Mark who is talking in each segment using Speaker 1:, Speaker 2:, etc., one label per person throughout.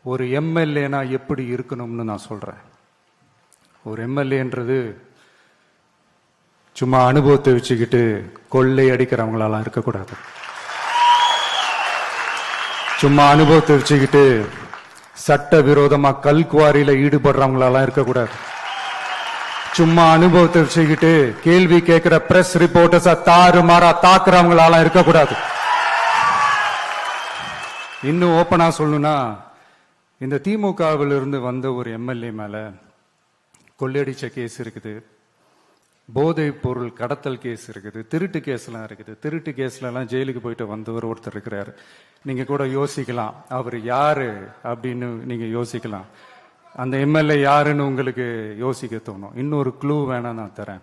Speaker 1: ஒரு எம்எல்ஏனா எப்படி இருக்கணும்னு நான் சொல்றேன். ஒரு எம்எல்ஏன்றது சும்மா அனுபவத்தை வச்சுக்கிட்டு கொள்ளை அடிக்கிறவங்களாலாம் இருக்கக்கூடாது. சும்மா அனுபவத்தை வச்சுக்கிட்டு சட்ட விரோதமா கல்குவாரியில ஈடுபடுறவங்களாலாம் இருக்கக்கூடாது. சும்மா அனுபவத்தை வச்சுக்கிட்டு கேள்வி கேட்கிற பிரஸ் ரிப்போர்ட்டர்ஸா தாறுமாறா தாக்குறவங்களாலாம் இருக்கக்கூடாது. இன்னும் ஓப்பனா சொல்லணும்னா, இந்த திமுகவில் இருந்து வந்த ஒரு எம்எல்ஏ மேல கொள்ளையடிச்ச கேஸ் இருக்குது, போதைப் பொருள் கடத்தல் கேஸ் இருக்குது, திருட்டு கேஸ்லாம் இருக்குது. திருட்டு கேஸ்ல எல்லாம் ஜெயிலுக்கு போயிட்டு வந்தவர் ஒருத்தர் இருக்கிறாரு. நீங்க கூட யோசிக்கலாம் அவர் யாரு அப்படின்னு. நீங்க யோசிக்கலாம் அந்த எம்எல்ஏ யாருன்னு உங்களுக்கு யோசிக்க தோணும். இன்னொரு க்ளூ வேணா நான் தரேன்.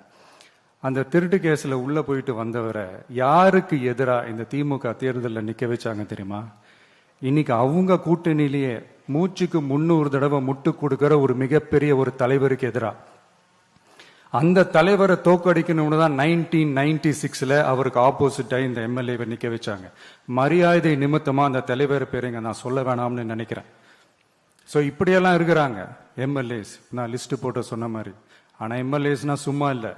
Speaker 1: அந்த திருட்டு கேஸ்ல உள்ள போயிட்டு வந்தவரை யாருக்கு எதிராக இந்த திமுக தேர்தலில் நிக்க வச்சாங்க தெரியுமா? இன்னைக்கு அவங்க கூட்டணியிலேயே மூச்சுக்கு 300 தடவை முட்டு கொடுக்கிற ஒரு மிகப்பெரிய ஒரு தலைவருக்கு எதிராக. அந்த தலைவரை தோக்கடிக்கணும்னு தான் 1996ல அவருக்கு ஆப்போசிட்டா இந்த எம்எல்ஏவை நிக்க வச்சாங்க. மரியாதை நிமித்தமா அந்த தலைவர் பேருங்க நான் சொல்ல வேணாம்னு நினைக்கிறேன். ஸோ இப்படியெல்லாம் இருக்கிறாங்க எம்எல்ஏஸ், நான் லிஸ்ட் போட்டு சொன்ன மாதிரி. ஆனா எம்எல்ஏஸ்னா சும்மா இல்லை,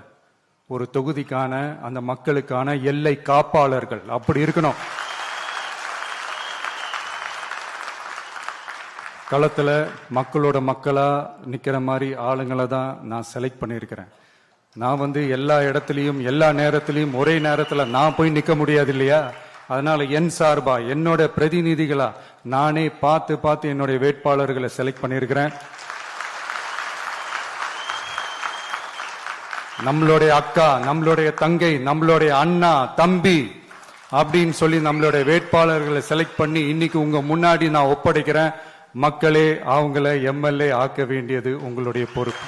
Speaker 1: ஒரு தொகுதிக்கான அந்த மக்களுக்கான எல்லை காப்பாளர்கள். அப்படி இருக்கணும். களத்துல மக்களோட மக்களா நிக்கிற மாதிரி ஆளுங்களை தான் நான் செலக்ட் பண்ணியிருக்கிறேன். நான் எல்லா இடத்துலையும் எல்லா நேரத்திலையும் ஒரே நேரத்துல நான் போய் நிக்க முடியாது இல்லையா? அதனால என் சார்பா என்னோட பிரதிநிதிகளா நானே பார்த்து என்னுடைய வேட்பாளர்களை செலக்ட் பண்ணியிருக்கிறேன். நம்மளுடைய அக்கா, நம்மளுடைய தங்கை, நம்மளுடைய அண்ணா, தம்பி அப்படின்னு சொல்லி நம்மளுடைய வேட்பாளர்களை செலக்ட் பண்ணி இன்னைக்கு உங்க முன்னாடி நான் ஒப்படைக்கிறேன். மக்களே, அவங்கள எம்எல்ஏ ஆக்க வேண்டியது உங்களுடைய பொறுப்பு.